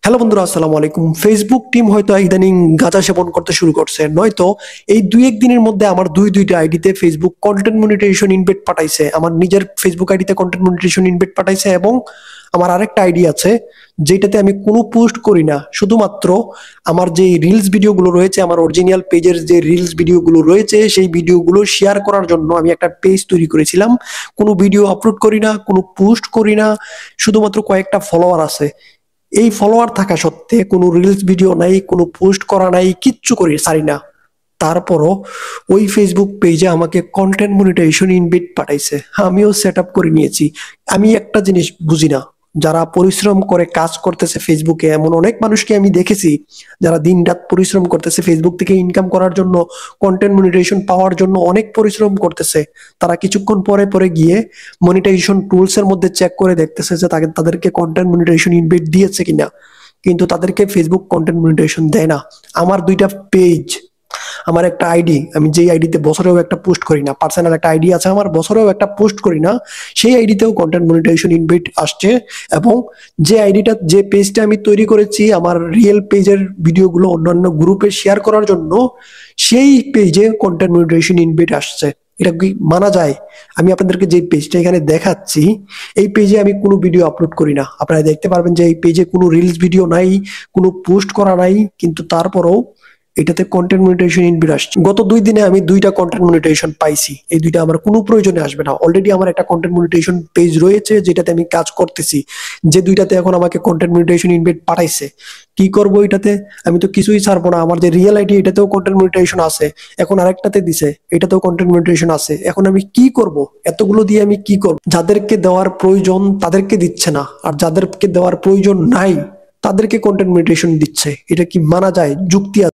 Hello বন্ধুরা, আসসালামু আলাইকুম। ফেসবুক টিম হয়তো ইদানিং গাঁজা সেবন করতে শুরু করছে, নয়তো এই দুই এক দিনের মধ্যে আমার দুইটা আইডিতে ফেসবুক কন্টেন্ট মনিটাইজেশন ইনভাইট পাঠাইছে। আমার নিজের ফেসবুক আইডিতে কন্টেন্ট মনিটাইজেশন ইনভাইট পাঠাইছে, এবং আমার আরেকটা আইডি আছে যেটাতে আমি কোনো পোস্ট করি না, শুধুমাত্র আমার যে রিলস ভিডিওগুলো রয়েছে, আমার অরিজিনাল পেজের যে রিলস ভিডিওগুলো রয়েছে সেই ভিডিওগুলো শেয়ার করার জন্য আমি একটা পেজ তৈরি করেছিলাম। কোনো ভিডিও আপলোড করি না, কোনো পোস্ট করি না, শুধুমাত্র কয়েকটা ফলোয়ার আছে। এই ফলোয়ার থাকা সত্ত্বে কোনো রিলস ভিডিও নাই, কোনো পোস্ট করা নাই, কিচ্ছু করি সারি না। তারপরও ওই ফেসবুক পেজে আমাকে কন্টেন্ট মনিটাইজেশন ইনভাইট পাঠাইছে, আমিও সেট আপ করে নিয়েছি। আমি একটা জিনিস বুঝি না, যারা পরিশ্রম করে কাজ করতেছে ফেসবুকে, এমন অনেক মানুষকে আমি দেখেছি যারা দিন রাত পরিশ্রম করতেছে ফেসবুক থেকে ইনকাম করার জন্য, কন্টেন্ট মনিটাইজেশন পাওয়ার জন্য অনেক পরিশ্রম করতেছে। তারা কিছুক্ষণ পরে পরে গিয়ে মনিটাইজেশন টুলস এর মধ্যে চেক করে দেখতেছে যে তাদেরকে কন্টেন্ট মনিটাইজেশন ইনভাইট দিয়েছে কিনা, কিন্তু তাদেরকে ফেসবুক কন্টেন্ট মনিটাইজেশন দেয় না। আমার দুইটা পেজ, আমার একটা আইডি, আমি যেই আইডিতে বছরেও একটা পোস্ট করি না, পার্সোনাল একটা আইডি আছে আমার, বছরেও একটা পোস্ট করি না, সেই আইডিতেও কন্টেন্ট মনিটাইজেশন ইনভাইট আসছে। এবং যে আইডিটা, যে পেজটা আমি তৈরি করেছি আমার রিয়েল পেজের ভিডিওগুলো অন্যান্য গ্রুপে শেয়ার করার জন্য, সেই পেজে কন্টেন্ট মনিটাইজেশন ইনভাইট আসছে। এটা কি মানা যায়? আমি আপনাদেরকে যে পেজটা এখানে দেখাচ্ছি, এই পেজে আমি কোনো ভিডিও আপলোড করি না। আপনারা দেখতে পারবেন যে এই পেজে কোনো রিলস ভিডিও নাই, কোনো পোস্ট করা নাই, কিন্তু তারপরেও এটাতে কন্টেন্ট মনিটাইজেশন ইনভাইট আসছে। গত 2 দিনে আমি দুইটা কন্টেন্ট মনিটাইজেশন পাইছি। এই দুইটা আমার কোনো প্রয়োজনে আসবে না, অলরেডি আমার একটা কন্টেন্ট মনিটাইজেশন পেজ রয়েছে যেটাতে আমি কাজ করতেছি, যে দুইটাতে এখন আমাকে কন্টেন্ট মনিটাইজেশন ইনভাইট পাঠাইছে। কি করব এটাতে? আমি তো কিছুই ছাড়বো না। আমার যে রিয়েল আইডি, এটাতেও কন্টেন্ট মনিটাইজেশন আছে, এখন আরেকটাতে দিছে, এটাতেও কন্টেন্ট মনিটাইজেশন আছে। এখন আমি কি করব? এতগুলো দিয়ে আমি কি করব? যাদেরকে দেওয়ার প্রয়োজন তাদেরকে দিচ্ছে না, আর যাদেরকে দেওয়ার প্রয়োজন নাই তাদেরকে কন্টেন্ট মনিটাইজেশন দিচ্ছে। এটা কি মানা যায়? যুক্তি আছে?